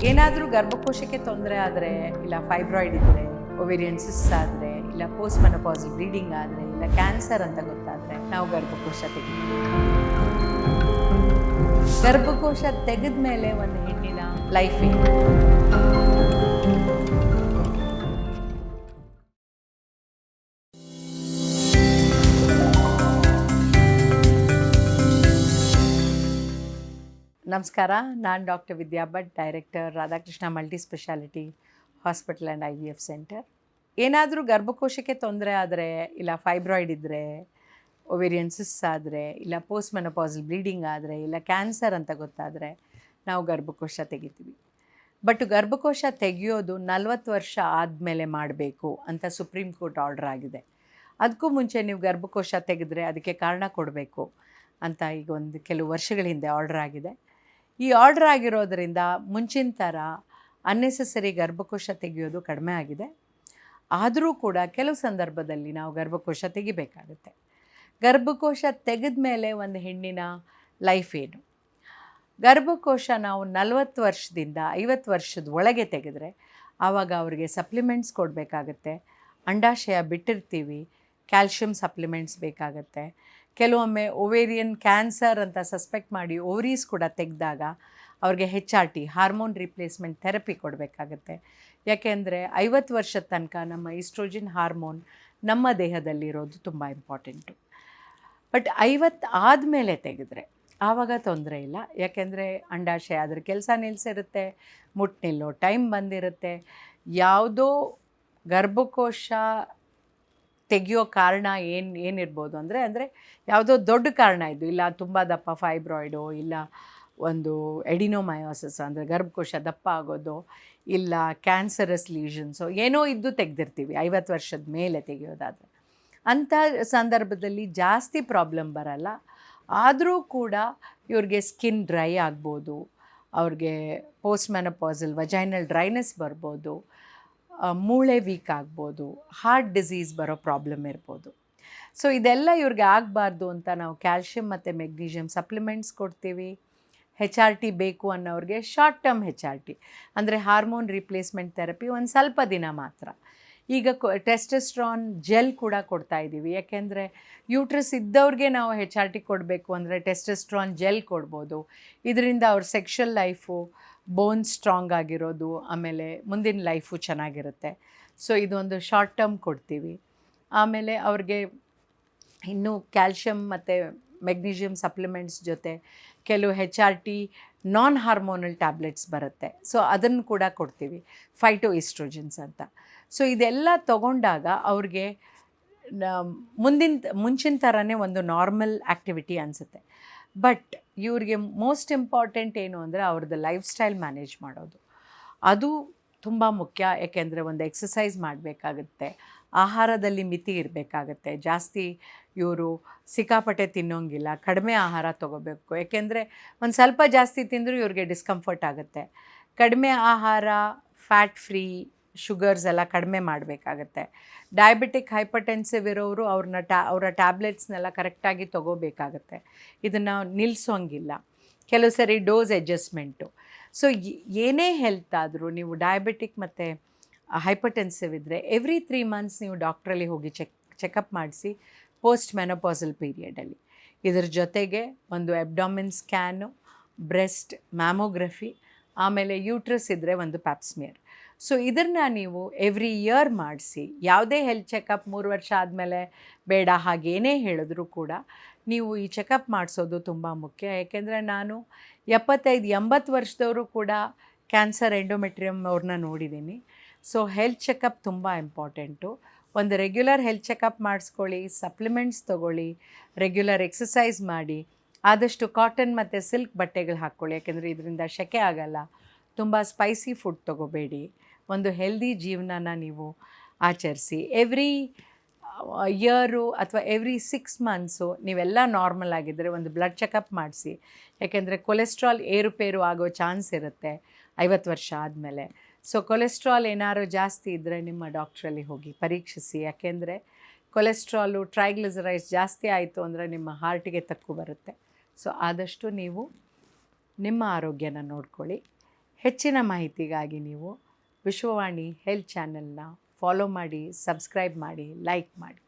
ಏನಾದರೂ ಗರ್ಭಕೋಶಕ್ಕೆ ತೊಂದರೆ ಆದರೆ, ಇಲ್ಲ ಫೈಬ್ರಾಯ್ಡ್ ಇದ್ದರೆ, ಒವೇರಿಯನ್ ಸಿಸ್ಟ್ ಆದರೆ, ಇಲ್ಲ ಪೋಸ್ಟ್ ಮೆನೋಪಾಸಲ್ ಬ್ಲೀಡಿಂಗ್ ಆದರೆ, ಇಲ್ಲ ಕ್ಯಾನ್ಸರ್ ಅಂತ ಗೊತ್ತಾದರೆ ನಾವು ಗರ್ಭಕೋಶ ತೆಗಿತೀವಿ. ಗರ್ಭಕೋಶ ತೆಗೆದ ಮೇಲೆ ಒಂದು ಹೆಣ್ಣಿನ ಲೈಫ್ ಏನು? ನಮಸ್ಕಾರ, ನಾನು doctor Vidya Bhat, director Radhakrishna multi speciality hospital and IVF centre. ಏನಾದರೂ ಗರ್ಭಕೋಶಕ್ಕೆ ತೊಂದರೆ ಆದರೆ, ಇಲ್ಲ ಫೈಬ್ರಾಯ್ಡ್ ಇದ್ದರೆ, ಒವೇರಿಯನ್ ಸಿಸ್ಟ್ ಆದರೆ, ಇಲ್ಲ ಪೋಸ್ಟ್ ಮೆನೋಪಾಸಲ್ ಬ್ಲೀಡಿಂಗ್ ಆದರೆ, ಇಲ್ಲ ಕ್ಯಾನ್ಸರ್ ಅಂತ ಗೊತ್ತಾದರೆ ನಾವು ಗರ್ಭಕೋಶ ತೆಗಿತೀವಿ. ಬಟ್ ಗರ್ಭಕೋಶ ತೆಗೆಯೋದು 40 ವರ್ಷ ಆದಮೇಲೆ ಮಾಡಬೇಕು ಅಂತ ಸುಪ್ರೀಂ ಕೋರ್ಟ್ ಆರ್ಡರ್ ಆಗಿದೆ. ಅದಕ್ಕೂ ಮುಂಚೆ ನೀವು ಗರ್ಭಕೋಶ ತೆಗೆದ್ರೆ ಅದಕ್ಕೆ ಕಾರಣ ಕೊಡಬೇಕು ಅಂತ ಈಗ ಕೆಲವು ವರ್ಷಗಳ ಹಿಂದೆ ಆರ್ಡರ್ ಆಗಿದೆ. ಈ ಆರ್ಡರ್ ಆಗಿರೋದರಿಂದ ಮುಂಚಿನ ಥರ ಅನ್ನೆಸೆಸರಿ ಗರ್ಭಕೋಶ ತೆಗೆಯೋದು ಕಡಿಮೆ ಆಗಿದೆ. ಆದರೂ ಕೂಡ ಕೆಲವು ಸಂದರ್ಭದಲ್ಲಿ ನಾವು ಗರ್ಭಕೋಶ ತೆಗಿಬೇಕಾಗುತ್ತೆ. ಗರ್ಭಕೋಶ ತೆಗೆದ ಮೇಲೆ ಒಂದು ಹೆಣ್ಣಿನ ಲೈಫ್ ಏನು? ಗರ್ಭಕೋಶ ನಾವು 40 ವರ್ಷದಿಂದ 50 ವರ್ಷದ ಒಳಗೆ ತೆಗೆದ್ರೆ ಆವಾಗ ಅವ್ರಿಗೆ ಸಪ್ಲಿಮೆಂಟ್ಸ್ ಕೊಡಬೇಕಾಗತ್ತೆ. ಅಂಡಾಶಯ ಬಿಟ್ಟಿರ್ತೀವಿ, ಕ್ಯಾಲ್ಶಿಯಂ ಸಪ್ಲಿಮೆಂಟ್ಸ್ ಬೇಕಾಗತ್ತೆ. ಕೆಲವೊಮ್ಮೆ ಒವೇರಿಯನ್ ಕ್ಯಾನ್ಸರ್ ಅಂತ ಸಸ್ಪೆಕ್ಟ್ ಮಾಡಿ ಓವರೀಸ್ ಕೂಡ ತೆಗೆದಾಗ ಅವ್ರಿಗೆ HRT ಹಾರ್ಮೋನ್ ರಿಪ್ಲೇಸ್ಮೆಂಟ್ ಥೆರಪಿ ಕೊಡಬೇಕಾಗತ್ತೆ. ಯಾಕೆಂದರೆ 50 ವರ್ಷದ ತನಕ ನಮ್ಮ ಈಸ್ಟ್ರೋಜಿನ್ ಹಾರ್ಮೋನ್ ನಮ್ಮ ದೇಹದಲ್ಲಿರೋದು ತುಂಬ ಇಂಪಾರ್ಟೆಂಟು. ಬಟ್ 50 ಆದಮೇಲೆ ತೆಗೆದ್ರೆ ಆವಾಗ ತೊಂದರೆ ಇಲ್ಲ. ಯಾಕೆಂದರೆ ಅಂಡಾಶಯ ಅದ್ರ ಕೆಲಸ ನಿಲ್ಲಿಸಿರುತ್ತೆ, ಮುಟ್ಟು ನಿಲ್ಲೋ ಟೈಮ್ ಬಂದಿರುತ್ತೆ. ಯಾವುದೋ ಗರ್ಭಕೋಶ ತೆಗೆಯೋ ಕಾರಣ ಏನಿರ್ಬೋದು ಅಂದರೆ ಯಾವುದೋ ದೊಡ್ಡ ಕಾರಣ ಇದು, ಇಲ್ಲ ತುಂಬ ದಪ್ಪ ಫೈಬ್ರಾಯ್ಡು, ಇಲ್ಲ ಒಂದು ಎಡಿನೋಮಯೋಸಿಸ್ ಅಂದರೆ ಗರ್ಭಕೋಶ ದಪ್ಪ ಆಗೋದು, ಇಲ್ಲ ಕ್ಯಾನ್ಸರಸ್ ಲೀಷನ್ಸು ಏನೋ ಇದ್ದು ತೆಗೆದಿರ್ತೀವಿ 50 ವರ್ಷದ ಮೇಲೆ ತೆಗೆಯೋದಾದರೆ. ಅಂಥ ಸಂದರ್ಭದಲ್ಲಿ ಜಾಸ್ತಿ ಪ್ರಾಬ್ಲಮ್ ಬರಲ್ಲ. ಆದರೂ ಕೂಡ ಇವ್ರಿಗೆ ಸ್ಕಿನ್ ಡ್ರೈ ಆಗ್ಬೋದು, ಅವ್ರಿಗೆ ಪೋಸ್ಟ್ ಮೆನೋಪಾಸಲ್ ವಜೈನಲ್ ಡ್ರೈನೆಸ್ ಬರ್ಬೋದು, ಮೂಳೆ ವೀಕ್ ಆಗ್ಬೋದು, ಹಾರ್ಟ್ ಡಿಸೀಸ್ ಬರೋ ಪ್ರಾಬ್ಲಮ್ ಇರ್ಬೋದು. ಸೊ ಇದೆಲ್ಲ ಇವ್ರಿಗೆ ಆಗಬಾರ್ದು ಅಂತ ನಾವು ಕ್ಯಾಲ್ಶಿಯಂ ಮತ್ತು ಮೆಗ್ನೀಷಿಯಮ್ ಸಪ್ಲಿಮೆಂಟ್ಸ್ ಕೊಡ್ತೀವಿ. HRT ಬೇಕು ಅನ್ನೋರಿಗೆ ಶಾರ್ಟ್ ಟರ್ಮ್ HRT ಅಂದರೆ ಹಾರ್ಮೋನ್ ರಿಪ್ಲೇಸ್ಮೆಂಟ್ ಥೆರಪಿ ಒಂದು ಸ್ವಲ್ಪ ದಿನ ಮಾತ್ರ. ಈಗ ಟೆಸ್ಟೆಸ್ಟ್ರಾನ್ ಜೆಲ್ ಕೂಡ ಕೊಡ್ತಾಯಿದ್ದೀವಿ. ಯಾಕೆಂದರೆ ಯೂಟ್ರಸ್ ಇದ್ದವ್ರಿಗೆ ನಾವು HRT ಕೊಡಬೇಕು ಅಂದರೆ ಟೆಸ್ಟೆಸ್ಟ್ರಾನ್ ಜೆಲ್ ಕೊಡ್ಬೋದು. ಇದರಿಂದ ಅವ್ರ ಸೆಕ್ಷುವಲ್ ಲೈಫು ಬೋನ್ ಸ್ಟ್ರಾಂಗ್ ಆಗಿರೋದು, ಆಮೇಲೆ ಮುಂದಿನ ಲೈಫು ಚೆನ್ನಾಗಿರುತ್ತೆ. ಸೊ ಇದೊಂದು ಶಾರ್ಟ್ ಟರ್ಮ್ ಕೊಡ್ತೀವಿ. ಆಮೇಲೆ ಅವ್ರಿಗೆ ಇನ್ನೂ ಕ್ಯಾಲ್ಶಿಯಮ್ ಮತ್ತು ಮೆಗ್ನೀಷಿಯಮ್ ಸಪ್ಲಿಮೆಂಟ್ಸ್ ಜೊತೆ ಕೆಲವು HRT ನಾನ್ ಹಾರ್ಮೋನಲ್ ಟ್ಯಾಬ್ಲೆಟ್ಸ್ ಬರುತ್ತೆ. ಸೊ ಅದನ್ನು ಕೂಡ ಕೊಡ್ತೀವಿ, ಫೈಟೋಇಸ್ಟ್ರೋಜನ್ಸ್ ಅಂತ. ಸೊ ಇದೆಲ್ಲ ತಗೊಂಡಾಗ ಅವ್ರಿಗೆ ಮುಂಚಿನ ಥರನೇ ಒಂದು ನಾರ್ಮಲ್ ಆ್ಯಕ್ಟಿವಿಟಿ ಅನಿಸುತ್ತೆ. ಬಟ್ ಇವ್ರಿಗೆ ಮೋಸ್ಟ್ ಇಂಪಾರ್ಟೆಂಟ್ ಏನು ಅಂದರೆ ಅವ್ರದ್ದು ಲೈಫ್ ಸ್ಟೈಲ್ ಮ್ಯಾನೇಜ್ ಮಾಡೋದು. ಅದು ತುಂಬ ಮುಖ್ಯ. ಏಕೆಂದರೆ ಒಂದು ಎಕ್ಸಸೈಸ್ ಮಾಡಬೇಕಾಗುತ್ತೆ, ಆಹಾರದಲ್ಲಿ ಮಿತಿ ಇರಬೇಕಾಗತ್ತೆ. ಜಾಸ್ತಿ ಇವರು ಸಿಕ್ಕಾಪಟ್ಟೆ ತಿನ್ನೋಂಗಿಲ್ಲ, ಕಡಿಮೆ ಆಹಾರ ತೊಗೋಬೇಕು. ಏಕೆಂದರೆ ಒಂದು ಸ್ವಲ್ಪ ಜಾಸ್ತಿ ತಿಂದರೂ ಇವ್ರಿಗೆ ಡಿಸ್ಕಂಫರ್ಟ್ ಆಗುತ್ತೆ. ಕಡಿಮೆ ಆಹಾರ, ಫ್ಯಾಟ್ ಫ್ರೀ, ಶುಗರ್ಸ್ ಎಲ್ಲ ಕಡಿಮೆ ಮಾಡಬೇಕಾಗತ್ತೆ. ಡಯಾಬಿಟಿಕ್ ಹೈಪರ್ಟೆನ್ಸಿವ್ ಇರೋರು ಅವರ ಟ್ಯಾಬ್ಲೆಟ್ಸ್ನೆಲ್ಲ ಕರೆಕ್ಟಾಗಿ ತೊಗೋಬೇಕಾಗತ್ತೆ. ಇದನ್ನು ನಿಲ್ಲಿಸೋಂಗಿಲ್ಲ. ಕೆಲವು ಸರಿ ಡೋಸ್ ಅಡ್ಜಸ್ಟ್ಮೆಂಟು. ಸೊ ಏನೇ ಹೆಲ್ತ್ ಆದರೂ ನೀವು ಡಯಾಬಿಟಿಕ್ ಮತ್ತು ಹೈಪರ್ಟೆನ್ಸಿವ್ ಇದ್ದರೆ ಎವ್ರಿ 3 ಮಂತ್ಸ್ ನೀವು ಡಾಕ್ಟ್ರಲ್ಲಿ ಹೋಗಿ ಚೆಕಪ್ ಮಾಡಿಸಿ ಪೋಸ್ಟ್ ಮೆನೋಪಾಸಲ್ ಪೀರಿಯಡಲ್ಲಿ. ಇದ್ರ ಜೊತೆಗೆ ಒಂದು ಅಬ್ಡಾಮಿನ್ ಸ್ಕ್ಯಾನು, ಬ್ರೆಸ್ಟ್ ಮ್ಯಾಮೋಗ್ರಫಿ, ಆಮೇಲೆ ಯೂಟ್ರಸ್ ಇದ್ದರೆ ಒಂದು ಪ್ಯಾಪ್ಸ್ಮಿಯರ್. ಸೊ ಇದನ್ನು ನೀವು ಎವ್ರಿ ಇಯರ್ ಮಾಡಿಸಿ. ಯಾವುದೇ ಹೆಲ್ತ್ ಚೆಕಪ್ 3 ವರ್ಷ ಆದಮೇಲೆ ಬೇಡ ಹಾಗೇನೇ ಹೇಳಿದ್ರು ಕೂಡ ನೀವು ಈ ಚೆಕಪ್ ಮಾಡಿಸೋದು ತುಂಬ ಮುಖ್ಯ. ಏಕೆಂದರೆ ನಾನು 75-80 ವರ್ಷದವರು ಕೂಡ ಕ್ಯಾನ್ಸರ್ ಎಂಡೋಮೆಟ್ರಿಯಮ್ ಅವ್ರನ್ನ ನೋಡಿದ್ದೀನಿ. ಸೊ ಹೆಲ್ತ್ ಚೆಕಪ್ ತುಂಬ ಇಂಪಾರ್ಟೆಂಟು. ಒಂದು ರೆಗ್ಯುಲರ್ ಹೆಲ್ತ್ ಚೆಕಪ್ ಮಾಡಿಸ್ಕೊಳ್ಳಿ, ಸಪ್ಲಿಮೆಂಟ್ಸ್ ತೊಗೊಳ್ಳಿ, ರೆಗ್ಯುಲರ್ ಎಕ್ಸಸೈಸ್ ಮಾಡಿ, ಆದಷ್ಟು ಕಾಟನ್ ಮತ್ತು ಸಿಲ್ಕ್ ಬಟ್ಟೆಗಳು ಹಾಕ್ಕೊಳ್ಳಿ. ಯಾಕೆಂದರೆ ಇದರಿಂದ ಸೆಕೆ ಆಗಲ್ಲ. ತುಂಬ ಸ್ಪೈಸಿ ಫುಡ್ ತೊಗೋಬೇಡಿ. ಒಂದು ಹೆಲ್ದಿ ಜೀವನನ ನೀವು ಆಚರಿಸಿ. ಎವ್ರಿ ಇಯರು ಅಥವಾ ಎವ್ರಿ 6 ಮಂತ್ಸು ನೀವೆಲ್ಲ ನಾರ್ಮಲ್ ಆಗಿದ್ದರೆ ಒಂದು ಬ್ಲಡ್ ಚೆಕಪ್ ಮಾಡಿಸಿ. ಯಾಕೆಂದರೆ ಕೊಲೆಸ್ಟ್ರಾಲ್ ಏರುಪೇರು ಆಗೋ ಚಾನ್ಸ್ ಇರುತ್ತೆ 50 ವರ್ಷ ಆದಮೇಲೆ. ಸೊ ಕೊಲೆಸ್ಟ್ರಾಲ್ ಏನಾದ್ರು ಜಾಸ್ತಿ ಇದ್ದರೆ ನಿಮ್ಮ ಡಾಕ್ಟ್ರಲ್ಲಿ ಹೋಗಿ ಪರೀಕ್ಷಿಸಿ. ಯಾಕೆಂದರೆ ಕೊಲೆಸ್ಟ್ರಾಲು, ಟ್ರೈಗ್ಲಿಸರೈಡ್ಸ್ ಜಾಸ್ತಿ ಆಯಿತು ಅಂದರೆ ನಿಮ್ಮ ಹಾರ್ಟಿಗೆ ತಕ್ಕು ಬರುತ್ತೆ. ಸೊ ಆದಷ್ಟು ನೀವು ನಿಮ್ಮ ಆರೋಗ್ಯನ ನೋಡ್ಕೊಳ್ಳಿ. ಹೆಚ್ಚಿನ ಮಾಹಿತಿಗಾಗಿ ನೀವು ವಿಶ್ವವಾಣಿ ಹೆಲ್ತ್ ಚಾನೆಲ್ನ ಫಾಲೋ ಮಾಡಿ, ಸಬ್ಸ್ಕ್ರೈಬ್ ಮಾಡಿ, ಲೈಕ್ ಮಾಡಿ.